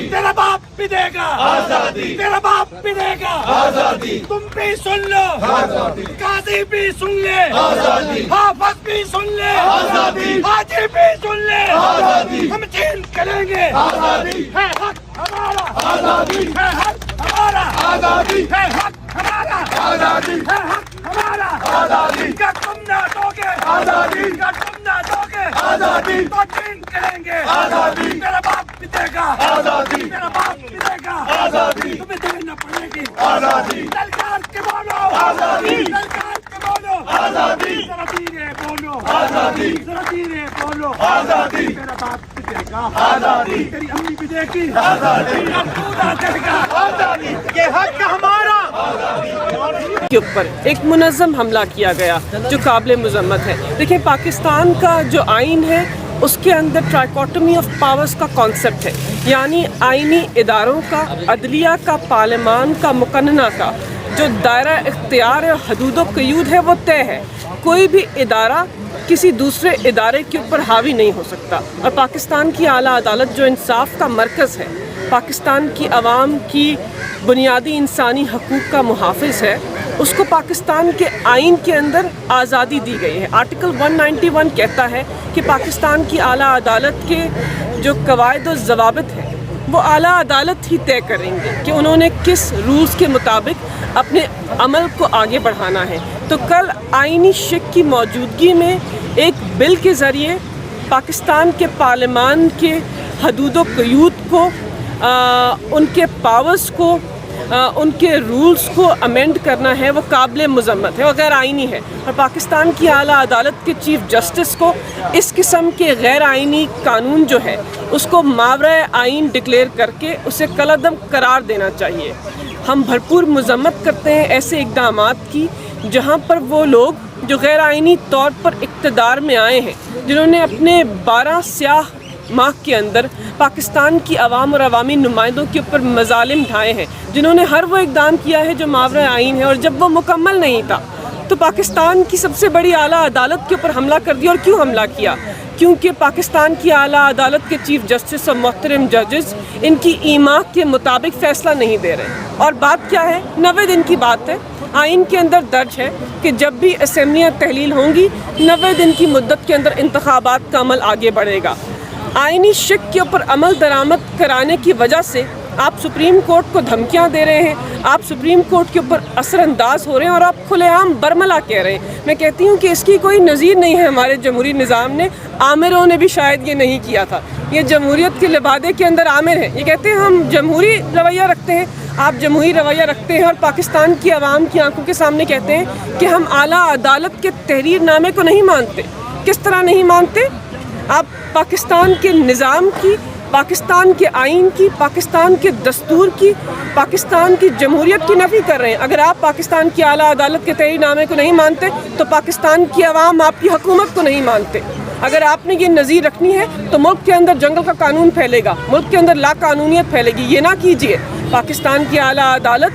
तेरा बाप भी देगा आजादी, तेरा बाप भी देगा आजादी, तुम भी सुन लो आजादी, काजी भी सुन ले आजादी, हाफिज भी सुन ले आजादी, हाजी भी सुन ले आजादी, हम चेंज करेंगे आजादी, है हक हमारा आजादी, है हक हमारा आजादी, है हक हमारा आजादी, है हक हमारा आजादी, क्या तुम ना दोगे आजादी, क्या तुम ना दोगे आजादी, तो चेंज करेंगे आजादी, तेरा बाप भी देगा आजादी, तेरा बाप भी देगा आजादी, तुम्हें देना पड़ेगी आजादी, ललकार के बोलो आजादी, ललकार के बोलो आजादी, जरा धीरे बोलो आजादी, जरा धीरे बोलो आजादी, तेरा बाप भी देगा आजादी, तेरी अम्मी भी देगी आजादी, तेरा पूरा देगा आजादी, ये हक हमारा के ऊपर एक मुनज़्ज़म हमला किया गया जो काबिल मज़म्मत है। देखिए, पाकिस्तान का जो आइन है उसके अंदर ट्राइकोटमी ऑफ पावर्स का कॉन्सेप्ट है, यानी आइनी इदारों का, अदलिया का, पार्लिमान का, मुकन्ना का जो दायरा इख्तियार और हदूद व क़यूद है वो तय है। कोई भी इदारा किसी दूसरे इदारे के ऊपर हावी नहीं हो सकता। और पाकिस्तान की आला अदालत जो इंसाफ का मरकज़ है, पाकिस्तान की आवाम की बुनियादी इंसानी हकूक़ का मुहाफ़िज़ है, उसको पाकिस्तान के आइन के अंदर आज़ादी दी गई है। आर्टिकल 191 कहता है कि पाकिस्तान की आला अदालत के जो कवायद और ज़वाबित हैं वो आला अदालत ही तय करेंगे कि उन्होंने किस रूल्स के मुताबिक अपने अमल को आगे बढ़ाना है। तो कल आइनी शिक की मौजूदगी में एक बिल के ज़रिए पाकिस्तान के पार्लिमान के हदूद व क़यूद को, उनके पावर्स को, उनके रूल्स को अमेंड करना है, वो काबिल मज़म्मत है और गैर आइनी है। और पाकिस्तान की आला अदालत के चीफ जस्टिस को इस किस्म के गैर आइनी कानून जो है उसको मावरा आइन डिक्लेयर करके उसे कलअदम करार देना चाहिए। हम भरपूर मज़म्मत करते हैं ऐसे इक़दामात की जहाँ पर वो लोग जो गैर आइनी तौर पर इक़्तिदार में आए हैं, जिन्होंने अपने 12 स्याह माह के अंदर पाकिस्तान की आवाम और अवामी नुमाइंदों के ऊपर मज़ालिम ढाए हैं, जिन्होंने हर वो इक़दाम किया है जो मावरा आइन है। और जब वो मुकम्मल नहीं था तो पाकिस्तान की सबसे बड़ी आला अदालत के ऊपर हमला कर दिया। और क्यों हमला किया? क्योंकि पाकिस्तान की आला अदालत के चीफ जस्टिस और मोहतरम जजेस इनकी ईमा के मुताबिक फ़ैसला नहीं दे रहे। और बात क्या है? 90 दिन की बात है। आइन के अंदर दर्ज है कि जब भी असम्बलियाँ तहलील होंगी 90 दिन की मुद्दत के अंदर इंतखाबात का अमल आगे बढ़ेगा। आइनी शिक के ऊपर अमल दरामद कराने की वजह से आप सुप्रीम कोर्ट को धमकियां दे रहे हैं, आप सुप्रीम कोर्ट के ऊपर असरअंदाज हो रहे हैं और आप खुलेआम बरमला कह रहे हैं। मैं कहती हूं कि इसकी कोई नज़ीर नहीं है हमारे जमहूरी निज़ाम ने। आमिरों ने भी शायद ये नहीं किया था। ये जमहूरियत के लिबादे के अंदर आमिर हैं, ये कहते हैं हम जमहूरी रवैया रखते हैं। आप जमहूरी रवैया रखते हैं और पाकिस्तान की आवाम की आंखों के सामने कहते हैं कि हम आला अदालत के तहरीर नामे को नहीं मानते। किस तरह नहीं मानते? आप पाकिस्तान के निज़ाम की, पाकिस्तान के आइन की, पाकिस्तान के दस्तूर की, पाकिस्तान की जमहूरियत की नफ़ी कर रहे हैं। अगर आप पाकिस्तान की आला अदालत के तहरीरनामे को नहीं मानते तो पाकिस्तान की आवाम आपकी हुकूमत को नहीं मानते। अगर आपने ये नज़ीर रखनी है तो मुल्क के अंदर जंगल का कानून फैलेगा, मुल्क के अंदर लाकानूनियत फैलेगी। ये ना कीजिए। पाकिस्तान की आला अदालत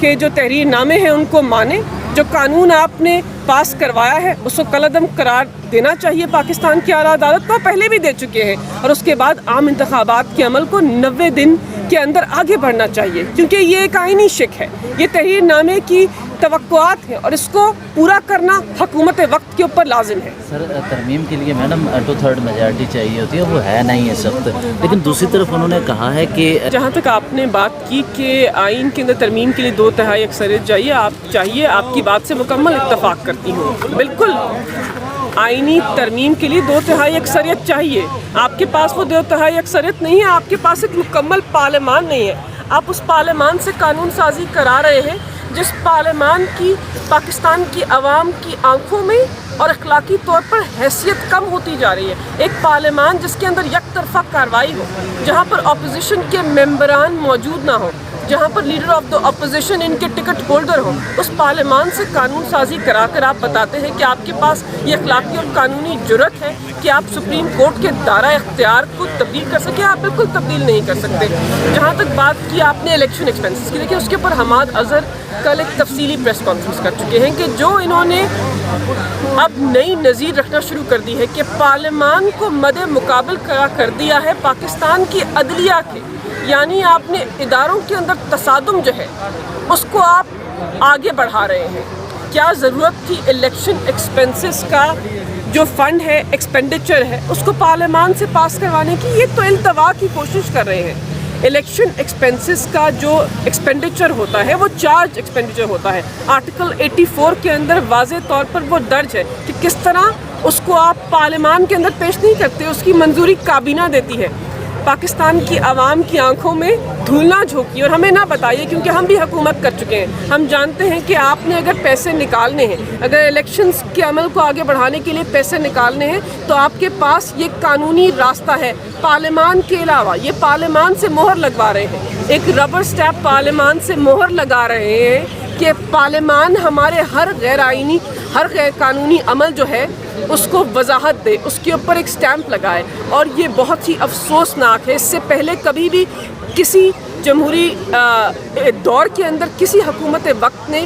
के जो तहरीरनामे हैं उनको माने, जो कानून आपने पास करवाया है उसको कलअदम करार देना चाहिए। पाकिस्तान की आला अदालत को पहले भी दे चुके हैं। और उसके बाद आम इंतखाबात के अमल को 90 दिन के अंदर आगे बढ़ना चाहिए, क्योंकि ये एक आइनी शिक है, ये तहरीरनामे की तवक्कुआत है और इसको पूरा करना हुकूमत वक्त के ऊपर लाजिम है। सर, तरमीम के लिए मैडम 2/3 मेजॉरिटी चाहिए होती है, वो है नहीं है सख्त। लेकिन दूसरी तरफ उन्होंने कहा है कि जहाँ तक आपने बात की कि आइन के अंदर तरमीम के लिए 2/3 अक्सरियत चाहिए, आपकी बात से मुकम्मल इत्तफाक करती हूँ। बिल्कुल आइनी तरमीम के लिए 2/3 अक्सरियत चाहिए। आपके पास वो 2/3 अक्सरियत नहीं है, आपके पास एक मुकम्मल पार्लियामान नहीं है। आप उस पार्लियामान से कानून साजी करा रहे हैं जिस पार्लियामान की पाकिस्तान की आवाम की आंखों में और अखलाकी तौर पर हैसियत कम होती जा रही है। एक पार्लियामान जिसके अंदर यकतरफा कार्रवाई हो, जहाँ पर अपोजिशन के मेंबरान मौजूद ना हो, جہاں پر لیڈر آف دا اپوزیشن ان کے ٹکٹ ہولڈر ہوں، اس پارلیمان سے قانون سازی کرا کر آپ بتاتے ہیں کہ آپ کے پاس یہ اخلاقی اور قانونی جرت ہے کہ آپ سپریم کورٹ کے دائرہ اختیار کو تبدیل کر سکیں؟ آپ بالکل تبدیل نہیں کر سکتے۔ جہاں تک بات کی آپ نے الیکشن ایکسپینسز کی، دیکھیں اس کے اوپر حماد اظہر کل ایک تفصیلی پریس کانفرنس کر چکے ہیں کہ جو انہوں نے اب نئی نظیر رکھنا شروع کر دی ہے کہ پارلیمان کو مد مقابل کر دیا ہے پاکستان کی عدلیہ کے، یعنی آپ نے اداروں کے اندر تصادم جو ہے اس کو آپ آگے بڑھا رہے ہیں۔ کیا ضرورت تھی الیکشن ایکسپینسز کا جو فنڈ ہے، ایکسپینڈیچر ہے، اس کو پارلیمان سے پاس کروانے کی؟ یہ تو التوا کی کوشش کر رہے ہیں۔ الیکشن ایکسپینسز کا جو ایکسپینڈیچر ہوتا ہے وہ چارج ایکسپینڈیچر ہوتا ہے۔ آرٹیکل 84 کے اندر واضح طور پر وہ درج ہے کہ کس طرح اس کو آپ پارلیمان کے اندر پیش نہیں کرتے، اس کی منظوری کابینہ دیتی ہے۔ پاکستان کی عوام کی آنکھوں میں دھول نہ جھونکی اور ہمیں نہ بتائیے، کیونکہ ہم بھی حکومت کر چکے ہیں۔ ہم جانتے ہیں کہ آپ نے اگر پیسے نکالنے ہیں، اگر الیکشنز کے عمل کو آگے بڑھانے کے لیے پیسے نکالنے ہیں تو آپ کے پاس یہ قانونی راستہ ہے۔ پارلیمان کے علاوہ یہ پارلیمان سے مہر لگوا رہے ہیں، ایک ربر سٹیمپ پارلیمان سے مہر لگا رہے ہیں کہ پارلیمان ہمارے ہر غیر آئینی، ہر غیر قانونی عمل جو ہے اس کو وضاحت دے، اس کے اوپر ایک سٹیمپ لگائے، اور یہ بہت ہی افسوسناک ہے۔ اس سے پہلے کبھی بھی کسی جمہوری دور کے اندر کسی حکومت وقت نے،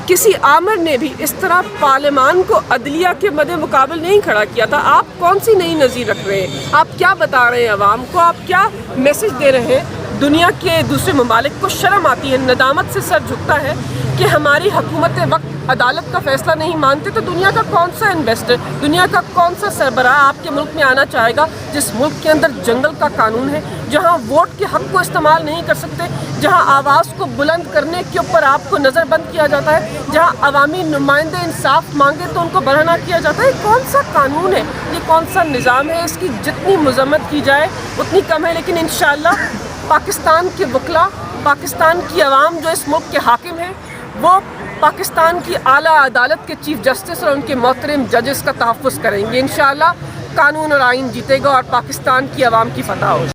کسی آمر نے بھی اس طرح پارلیمان کو عدلیہ کے مد مقابل نہیں کھڑا کیا تھا۔ آپ کون سی نئی نظیر رکھ رہے ہیں؟ آپ کیا بتا رہے ہیں عوام کو؟ آپ کیا میسج دے رہے ہیں؟ دنیا کے دوسرے ممالک کو شرم آتی ہے، ندامت سے سر جھکتا ہے کہ ہماری حکومت وقت عدالت کا فیصلہ نہیں مانتے تو دنیا کا کون سا انویسٹر، دنیا کا کون سا سربراہ آپ کے ملک میں آنا چاہے گا جس ملک کے اندر جنگل کا قانون ہے، جہاں ووٹ کے حق کو استعمال نہیں کر سکتے، جہاں آواز کو بلند کرنے کے اوپر آپ کو نظر بند کیا جاتا ہے، جہاں عوامی نمائندے انصاف مانگے تو ان کو برہنہ کیا جاتا ہے؟ کون سا قانون ہے؟ یہ کون سا نظام ہے؟ اس کی جتنی مذمت کی جائے اتنی کم ہے، لیکن انشاءاللہ پاکستان کے وکلاء، پاکستان کی عوام جو اس ملک کے حاکم ہیں، وہ پاکستان کی اعلیٰ عدالت کے چیف جسٹس اور ان کے محترم ججز کا تحفظ کریں گے۔ انشاءاللہ قانون اور آئین جیتے گا اور پاکستان کی عوام کی فتح ہوگی۔